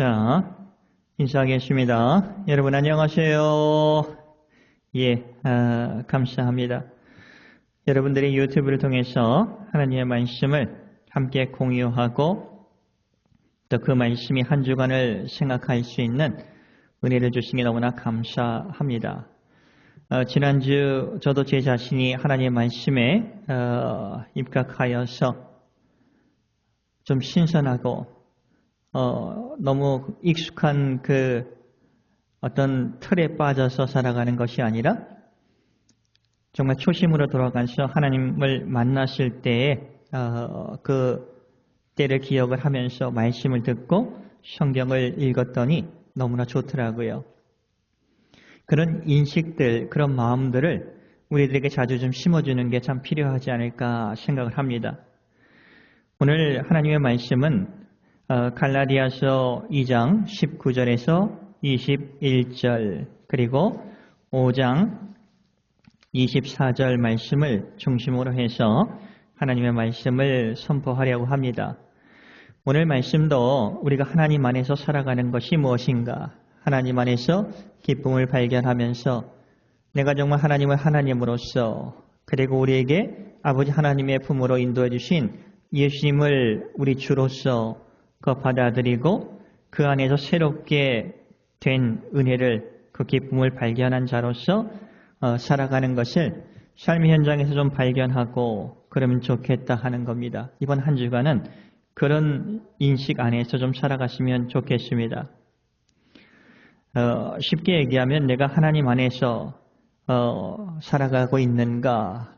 자, 인사하겠습니다. 여러분 안녕하세요. 예, 감사합니다. 여러분들이 유튜브를 통해서 하나님의 말씀을 함께 공유하고 또 그 말씀이 한 주간을 생각할 수 있는 은혜를 주신 게 너무나 감사합니다. 지난주 저도 제 자신이 하나님의 말씀에 입각하여서 좀 신선하고 너무 익숙한 그 어떤 틀에 빠져서 살아가는 것이 아니라 정말 초심으로 돌아가서 하나님을 만났을 때에 그 때를 기억을 하면서 말씀을 듣고 성경을 읽었더니 너무나 좋더라고요. 그런 인식들, 그런 마음들을 우리들에게 자주 좀 심어주는 게 참 필요하지 않을까 생각을 합니다. 오늘 하나님의 말씀은 갈라디아서 2장 19절에서 21절 그리고 5장 24절 말씀을 중심으로 해서 하나님의 말씀을 선포하려고 합니다. 오늘 말씀도 우리가 하나님 안에서 살아가는 것이 무엇인가, 하나님 안에서 기쁨을 발견하면서 내가 정말 하나님을 하나님으로서 그리고 우리에게 아버지 하나님의 품으로 인도해 주신 예수님을 우리 주로서 받아들이고 그 안에서 새롭게 된 은혜를, 그 기쁨을 발견한 자로서 살아가는 것을 삶의 현장에서 좀 발견하고 그러면 좋겠다 하는 겁니다. 이번 한 주간은 그런 인식 안에서 좀 살아갔으면 좋겠습니다. 쉽게 얘기하면 내가 하나님 안에서 살아가고 있는가,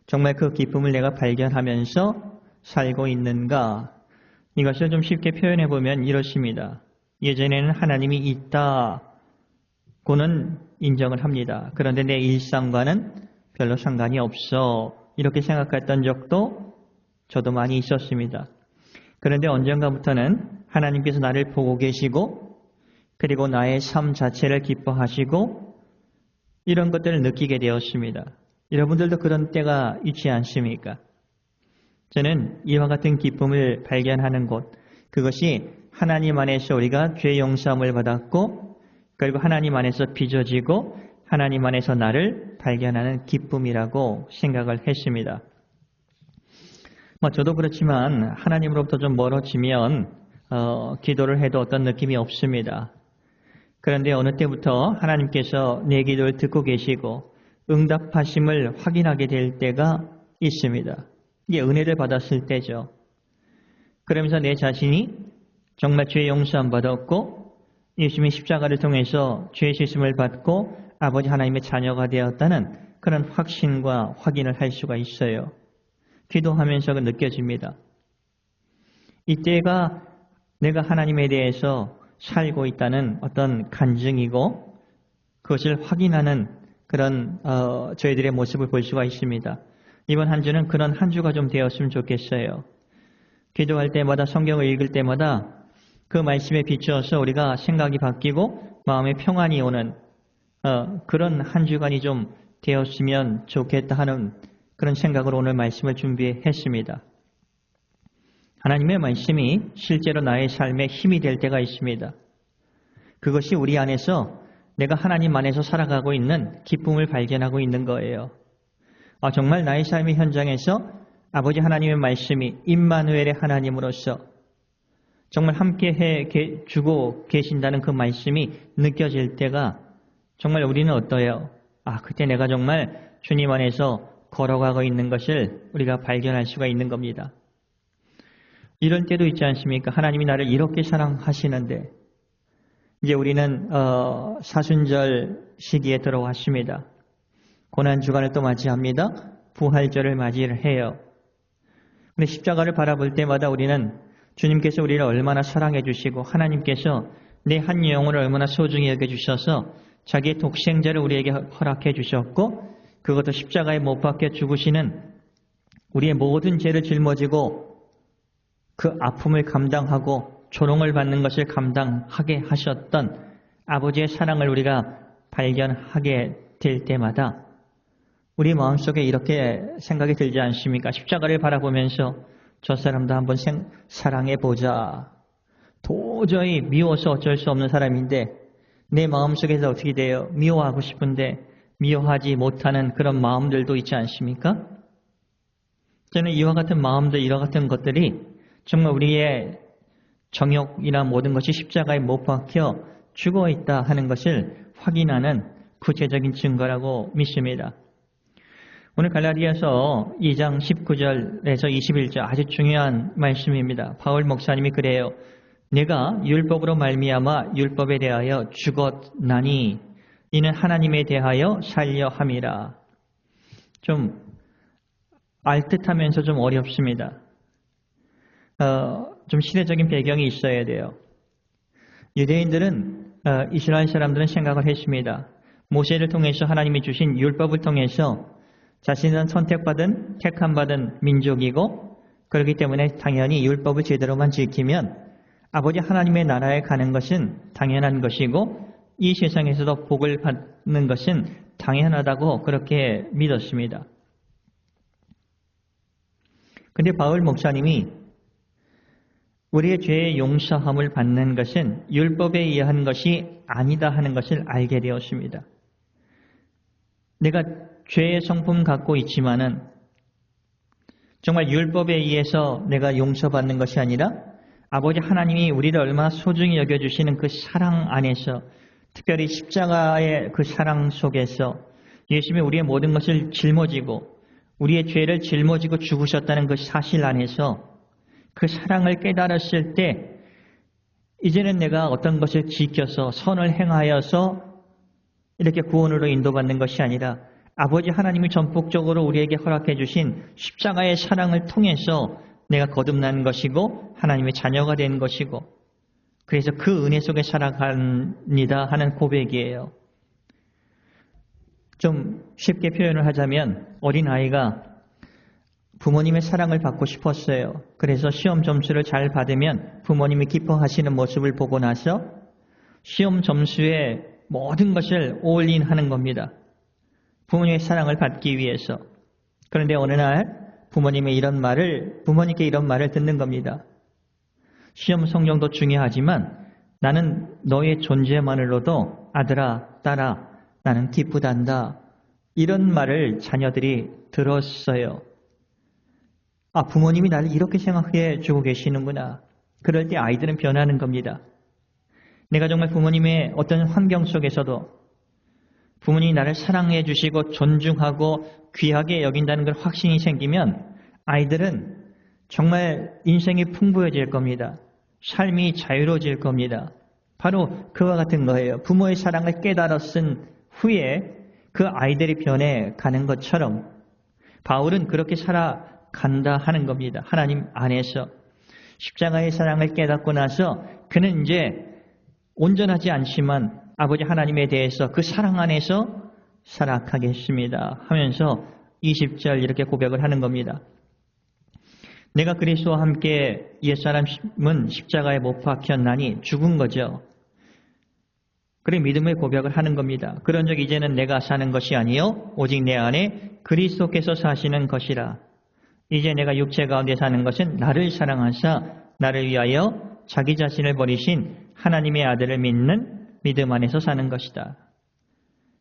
정말 그 기쁨을 내가 발견하면서 살고 있는가, 이것을 좀 쉽게 표현해 보면 이렇습니다. 예전에는 하나님이 있다고는 인정을 합니다. 그런데 내 일상과는 별로 상관이 없어, 이렇게 생각했던 적도 저도 많이 있었습니다. 그런데 언젠가부터는 하나님께서 나를 보고 계시고 그리고 나의 삶 자체를 기뻐하시고 이런 것들을 느끼게 되었습니다. 여러분들도 그런 때가 있지 않습니까? 저는 이와 같은 기쁨을 발견하는 곳, 그것이 하나님 안에서 우리가 죄 용서함을 받았고 그리고 하나님 안에서 빚어지고 하나님 안에서 나를 발견하는 기쁨이라고 생각을 했습니다. 저도 그렇지만 하나님으로부터 좀 멀어지면 기도를 해도 어떤 느낌이 없습니다. 그런데 어느 때부터 하나님께서 내 기도를 듣고 계시고 응답하심을 확인하게 될 때가 있습니다. 이게 은혜를 받았을 때죠. 그러면서 내 자신이 정말 죄 용서함 받았고 예수님의 십자가를 통해서 죄 씻음을 받고 아버지 하나님의 자녀가 되었다는 그런 확신과 확인을 할 수가 있어요. 기도하면서 느껴집니다. 이때가 내가 하나님에 대해서 살고 있다는 어떤 간증이고 그것을 확인하는 그런 저희들의 모습을 볼 수가 있습니다. 이번 한 주는 그런 한 주가 좀 되었으면 좋겠어요. 기도할 때마다 성경을 읽을 때마다 그 말씀에 비추어서 우리가 생각이 바뀌고 마음에 평안이 오는 그런 한 주간이 좀 되었으면 좋겠다 하는 그런 생각으로 오늘 말씀을 준비했습니다. 하나님의 말씀이 실제로 나의 삶에 힘이 될 때가 있습니다. 그것이 우리 안에서 내가 하나님 안에서 살아가고 있는 기쁨을 발견하고 있는 거예요. 정말 나의 삶의 현장에서 아버지 하나님의 말씀이 임마누엘의 하나님으로서 정말 함께 해주고 계신다는 그 말씀이 느껴질 때가 정말 우리는 어떠해요? 그때 내가 정말 주님 안에서 걸어가고 있는 것을 우리가 발견할 수가 있는 겁니다. 이런 때도 있지 않습니까? 하나님이 나를 이렇게 사랑하시는데 이제 우리는 사순절 시기에 들어왔습니다. 고난주간을 또 맞이합니다. 부활절을 맞이를 해요. 근데 십자가를 바라볼 때마다 우리는 주님께서 우리를 얼마나 사랑해 주시고 하나님께서 내 한 영혼을 얼마나 소중히 여겨주셔서 자기의 독생자를 우리에게 허락해 주셨고 그것도 십자가에 못 박혀 죽으시는 우리의 모든 죄를 짊어지고 그 아픔을 감당하고 조롱을 받는 것을 감당하게 하셨던 아버지의 사랑을 우리가 발견하게 될 때마다 우리 마음속에 이렇게 생각이 들지 않습니까? 십자가를 바라보면서 저 사람도 한번 사랑해보자. 도저히 미워서 어쩔 수 없는 사람인데 내 마음속에서 어떻게 돼요? 미워하고 싶은데 미워하지 못하는 그런 마음들도 있지 않습니까? 저는 이와 같은 마음들, 이와 같은 것들이 정말 우리의 정욕이나 모든 것이 십자가에 못 박혀 죽어 있다 하는 것을 확인하는 구체적인 증거라고 믿습니다. 오늘 갈라디아서 2장 19절에서 21절 아주 중요한 말씀입니다. 바울 목사님이 그래요. 내가 율법으로 말미암아 율법에 대하여 죽었나니 이는 하나님에 대하여 살려 함이라. 좀 알듯하면서 좀 어렵습니다. 좀 시대적인 배경이 있어야 돼요. 유대인들은 이스라엘 사람들은 생각을 했습니다. 모세를 통해서 하나님이 주신 율법을 통해서 자신은 선택받은 택함받은 민족이고 그렇기 때문에 당연히 율법을 제대로만 지키면 아버지 하나님의 나라에 가는 것은 당연한 것이고 이 세상에서도 복을 받는 것은 당연하다고 그렇게 믿었습니다. 근데 바울 목사님이 우리의 죄의 용서함을 받는 것은 율법에 의한 것이 아니다 하는 것을 알게 되었습니다. 내가 죄의 성품 갖고 있지만은 정말 율법에 의해서 내가 용서받는 것이 아니라 아버지 하나님이 우리를 얼마나 소중히 여겨주시는 그 사랑 안에서 특별히 십자가의 그 사랑 속에서 예수님이 우리의 모든 것을 짊어지고 우리의 죄를 짊어지고 죽으셨다는 그 사실 안에서 그 사랑을 깨달았을 때 이제는 내가 어떤 것을 지켜서 선을 행하여서 이렇게 구원으로 인도받는 것이 아니라 아버지 하나님이 전폭적으로 우리에게 허락해 주신 십자가의 사랑을 통해서 내가 거듭난 것이고 하나님의 자녀가 된 것이고 그래서 그 은혜 속에 살아갑니다 하는 고백이에요. 좀 쉽게 표현을 하자면 어린아이가 부모님의 사랑을 받고 싶었어요. 그래서 시험 점수를 잘 받으면 부모님이 기뻐하시는 모습을 보고 나서 시험 점수에 모든 것을 올인하는 겁니다. 부모님의 사랑을 받기 위해서. 그런데 어느 날 부모님께 이런 말을 듣는 겁니다. 시험 성적도 중요하지만 나는 너의 존재만으로도 아들아, 딸아, 나는 기쁘단다. 이런 말을 자녀들이 들었어요. 아, 부모님이 나를 이렇게 생각해 주고 계시는구나. 그럴 때 아이들은 변하는 겁니다. 내가 정말 부모님의 어떤 환경 속에서도 부모님이 나를 사랑해 주시고 존중하고 귀하게 여긴다는 걸 확신이 생기면 아이들은 정말 인생이 풍부해질 겁니다. 삶이 자유로워질 겁니다. 바로 그와 같은 거예요. 부모의 사랑을 깨달았은 후에 그 아이들이 변해가는 것처럼 바울은 그렇게 살아간다 하는 겁니다. 하나님 안에서 십자가의 사랑을 깨닫고 나서 그는 이제 온전하지 않지만 아버지 하나님에 대해서 그 사랑 안에서 살아가겠습니다 하면서 20절 이렇게 고백을 하는 겁니다. 내가 그리스도와 함께 옛사람은 십자가에 못 박혔나니 죽은 거죠. 그래 믿음의 고백을 하는 겁니다. 그런즉 이제는 내가 사는 것이 아니요 오직 내 안에 그리스도께서 사시는 것이라. 이제 내가 육체 가운데 사는 것은 나를 사랑하사 나를 위하여 자기 자신을 버리신 하나님의 아들을 믿는 믿음 안에서 사는 것이다.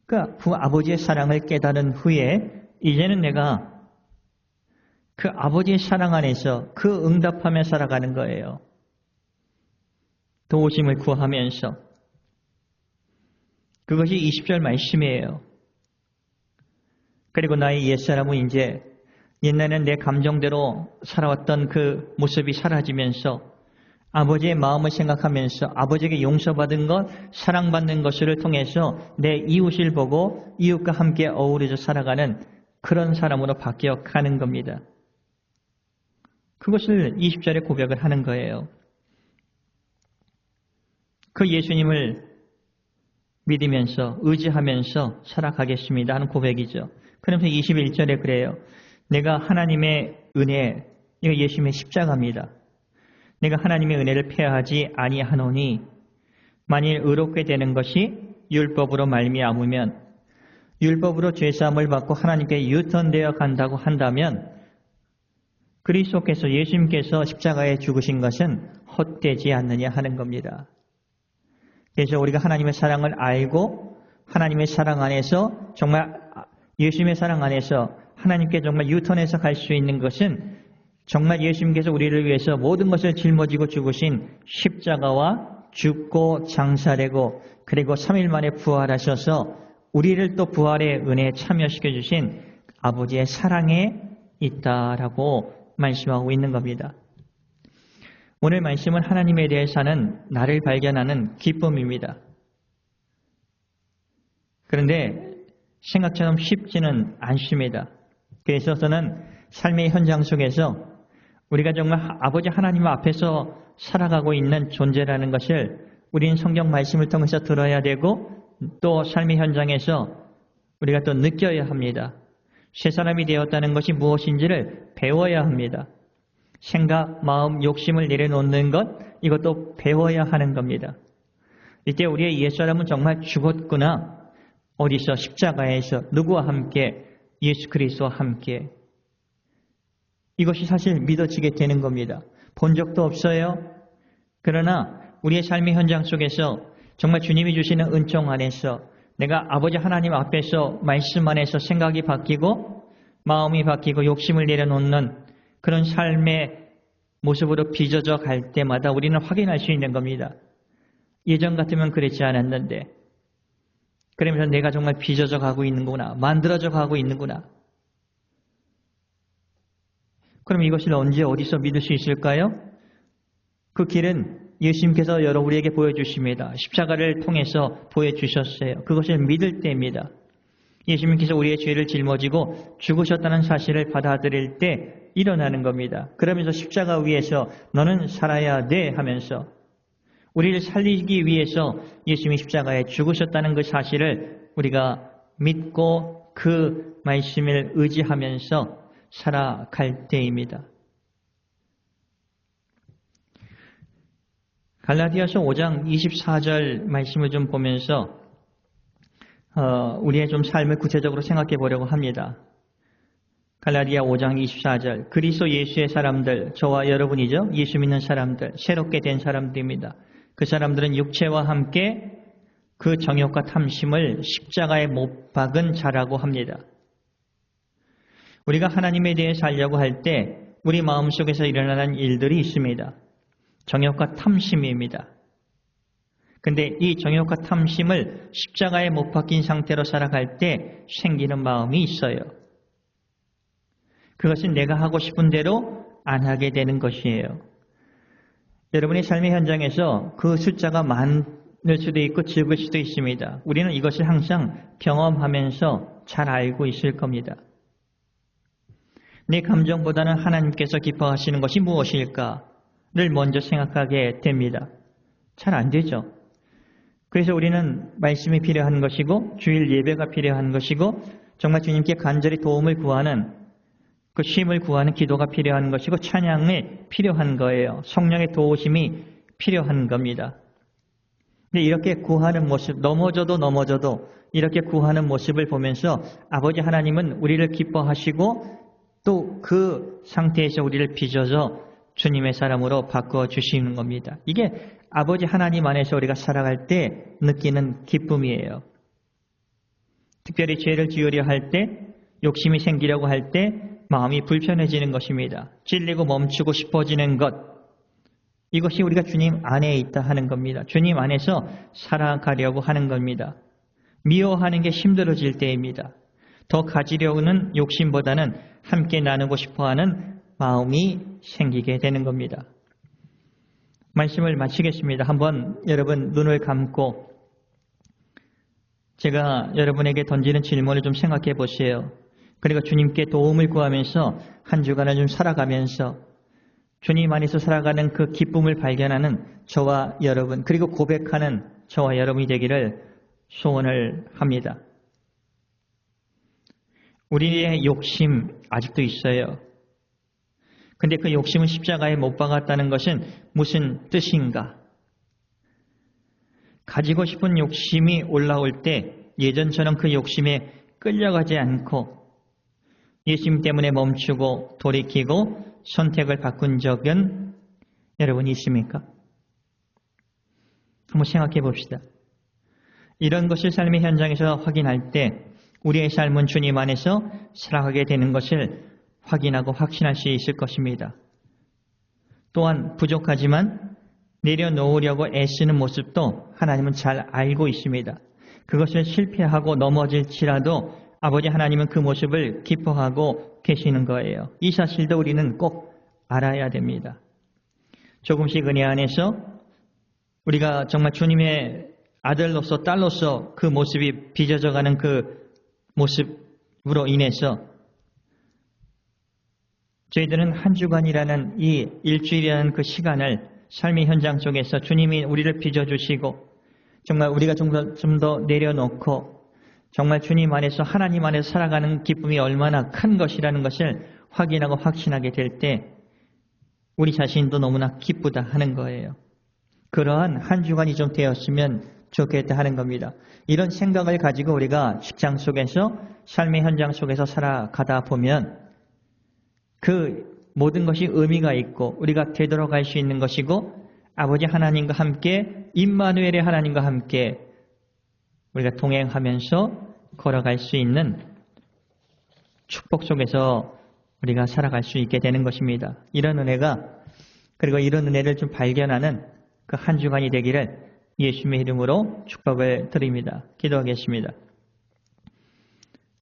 그러니까 그 아버지의 사랑을 깨달은 후에 이제는 내가 그 아버지의 사랑 안에서 그 응답하며 살아가는 거예요. 도우심을 구하면서. 그것이 20절 말씀이에요. 그리고 나의 옛사람은 이제 옛날에는 내 감정대로 살아왔던 그 모습이 사라지면서 아버지의 마음을 생각하면서 아버지에게 용서받은 것, 사랑받는 것을 통해서 내 이웃을 보고 이웃과 함께 어우러져 살아가는 그런 사람으로 바뀌어가는 겁니다. 그것을 20절에 고백을 하는 거예요. 그 예수님을 믿으면서 의지하면서 살아가겠습니다 하는 고백이죠. 그러면서 21절에 그래요. 내가 하나님의 은혜, 이거 예수님의 십자가입니다. 내가 하나님의 은혜를 폐하지 아니하노니 만일 의롭게 되는 것이 율법으로 말미암으면 율법으로 죄사함을 받고 하나님께 유턴되어 간다고 한다면 그리스도께서 예수님께서 십자가에 죽으신 것은 헛되지 않느냐 하는 겁니다. 그래서 우리가 하나님의 사랑을 알고 하나님의 사랑 안에서 정말 예수님의 사랑 안에서 하나님께 정말 유턴해서 갈 수 있는 것은 정말 예수님께서 우리를 위해서 모든 것을 짊어지고 죽으신 십자가와 죽고 장사되고 그리고 3일 만에 부활하셔서 우리를 또 부활의 은혜에 참여시켜 주신 아버지의 사랑에 있다라고 말씀하고 있는 겁니다. 오늘 말씀은 하나님에 대해 사는 나를 발견하는 기쁨입니다. 그런데 생각처럼 쉽지는 않습니다. 그래서 저는 삶의 현장 속에서 우리가 정말 아버지 하나님 앞에서 살아가고 있는 존재라는 것을 우리는 성경 말씀을 통해서 들어야 되고 또 삶의 현장에서 우리가 또 느껴야 합니다. 새 사람이 되었다는 것이 무엇인지를 배워야 합니다. 생각, 마음, 욕심을 내려놓는 것, 이것도 배워야 하는 겁니다. 이때 우리의 옛사람은 정말 죽었구나. 어디서? 십자가에서 누구와 함께? 예수 그리스도와 함께. 이것이 사실 믿어지게 되는 겁니다. 본 적도 없어요. 그러나 우리의 삶의 현장 속에서 정말 주님이 주시는 은총 안에서 내가 아버지 하나님 앞에서 말씀 안에서 생각이 바뀌고 마음이 바뀌고 욕심을 내려놓는 그런 삶의 모습으로 빚어져 갈 때마다 우리는 확인할 수 있는 겁니다. 예전 같으면 그랬지 않았는데 그러면서 내가 정말 빚어져 가고 있는구나. 만들어져 가고 있는구나. 그럼 이것을 언제 어디서 믿을 수 있을까요? 그 길은 예수님께서 우리에게 보여주십니다. 십자가를 통해서 보여주셨어요. 그것을 믿을 때입니다. 예수님께서 우리의 죄를 짊어지고 죽으셨다는 사실을 받아들일 때 일어나는 겁니다. 그러면서 십자가 위에서 너는 살아야 돼 하면서 우리를 살리기 위해서 예수님이 십자가에 죽으셨다는 그 사실을 우리가 믿고 그 말씀을 의지하면서 살아갈 때입니다. 갈라디아서 5장 24절 말씀을 좀 보면서 우리의 좀 삶을 구체적으로 생각해 보려고 합니다. 갈라디아 5장 24절 그리스도 예수의 사람들, 저와 여러분이죠. 예수 믿는 사람들, 새롭게 된 사람들입니다. 그 사람들은 육체와 함께 그 정욕과 탐심을 십자가에 못 박은 자라고 합니다. 우리가 하나님에 대해 살려고 할 때 우리 마음속에서 일어나는 일들이 있습니다. 정욕과 탐심입니다. 근데 이 정욕과 탐심을 십자가에 못 박힌 상태로 살아갈 때 생기는 마음이 있어요. 그것은 내가 하고 싶은 대로 안 하게 되는 것이에요. 여러분의 삶의 현장에서 그 숫자가 많을 수도 있고 적을 수도 있습니다. 우리는 이것을 항상 경험하면서 잘 알고 있을 겁니다. 내 감정보다는 하나님께서 기뻐하시는 것이 무엇일까를 먼저 생각하게 됩니다. 잘 안 되죠. 그래서 우리는 말씀이 필요한 것이고 주일 예배가 필요한 것이고 정말 주님께 간절히 도움을 구하는 그 쉼을 구하는 기도가 필요한 것이고 찬양이 필요한 거예요. 성령의 도우심이 필요한 겁니다. 근데 이렇게 구하는 모습, 넘어져도 이렇게 구하는 모습을 보면서 아버지 하나님은 우리를 기뻐하시고 또 그 상태에서 우리를 빚어서 주님의 사람으로 바꿔 주시는 겁니다. 이게 아버지 하나님 안에서 우리가 살아갈 때 느끼는 기쁨이에요. 특별히 죄를 지으려 할 때, 욕심이 생기려고 할 때 마음이 불편해지는 것입니다. 찔리고 멈추고 싶어지는 것. 이것이 우리가 주님 안에 있다 하는 겁니다. 주님 안에서 살아가려고 하는 겁니다. 미워하는 게 힘들어질 때입니다. 더 가지려는 욕심보다는 함께 나누고 싶어하는 마음이 생기게 되는 겁니다. 말씀을 마치겠습니다. 한번 여러분 눈을 감고 제가 여러분에게 던지는 질문을 좀 생각해 보세요. 그리고 주님께 도움을 구하면서 한 주간을 좀 살아가면서 주님 안에서 살아가는 그 기쁨을 발견하는 저와 여러분 그리고 고백하는 저와 여러분이 되기를 소원을 합니다. 우리의 욕심 아직도 있어요. 근데 그 욕심은 십자가에 못 박았다는 것은 무슨 뜻인가? 가지고 싶은 욕심이 올라올 때 예전처럼 그 욕심에 끌려가지 않고 예수님 때문에 멈추고 돌이키고 선택을 바꾼 적은 여러분이 있습니까? 한번 생각해 봅시다. 이런 것을 삶의 현장에서 확인할 때 우리의 삶은 주님 안에서 살아가게 되는 것을 확인하고 확신할 수 있을 것입니다. 또한 부족하지만 내려놓으려고 애쓰는 모습도 하나님은 잘 알고 있습니다. 그것을 실패하고 넘어질지라도 아버지 하나님은 그 모습을 기뻐하고 계시는 거예요. 이 사실도 우리는 꼭 알아야 됩니다. 조금씩 은혜 안에서 우리가 정말 주님의 아들로서 딸로서 그 모습이 빚어져가는 그 모습으로 인해서 저희들은 한 주간이라는 이 일주일이라는 그 시간을 삶의 현장 속에서 주님이 우리를 빚어주시고 정말 우리가 좀 더 내려놓고 정말 주님 안에서 하나님 안에서 살아가는 기쁨이 얼마나 큰 것이라는 것을 확인하고 확신하게 될 때 우리 자신도 너무나 기쁘다 하는 거예요. 그러한 한 주간이 좀 되었으면 좋겠다 하는 겁니다. 이런 생각을 가지고 우리가 직장 속에서 삶의 현장 속에서 살아가다 보면 그 모든 것이 의미가 있고 우리가 되돌아갈 수 있는 것이고 아버지 하나님과 함께 임마누엘의 하나님과 함께 우리가 동행하면서 걸어갈 수 있는 축복 속에서 우리가 살아갈 수 있게 되는 것입니다. 이런 은혜가 그리고 이런 은혜를 좀 발견하는 그 한 주간이 되기를 예수님의 이름으로 축복을 드립니다. 기도하겠습니다.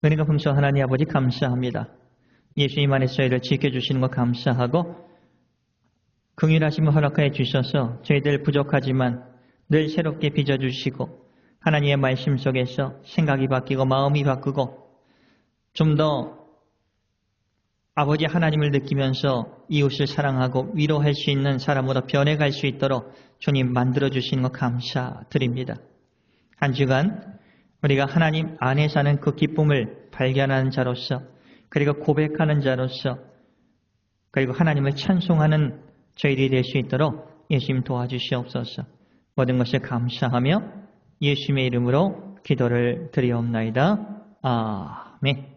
은혜가 풍성한 하나님 아버지 감사합니다. 예수님 안에서 저희를 지켜주시는 것 감사하고 긍휼하심을 허락하여 주셔서 저희들 부족하지만 늘 새롭게 빚어주시고 하나님의 말씀 속에서 생각이 바뀌고 마음이 바꾸고 좀 더 아버지 하나님을 느끼면서 이웃을 사랑하고 위로할 수 있는 사람으로 변해갈 수 있도록 주님 만들어주시는 것 감사드립니다. 한 주간 우리가 하나님 안에 사는 그 기쁨을 발견하는 자로서 그리고 고백하는 자로서 그리고 하나님을 찬송하는 저희들이 될 수 있도록 예수님 도와주시옵소서. 모든 것을 감사하며 예수님의 이름으로 기도를 드리옵나이다. 아멘.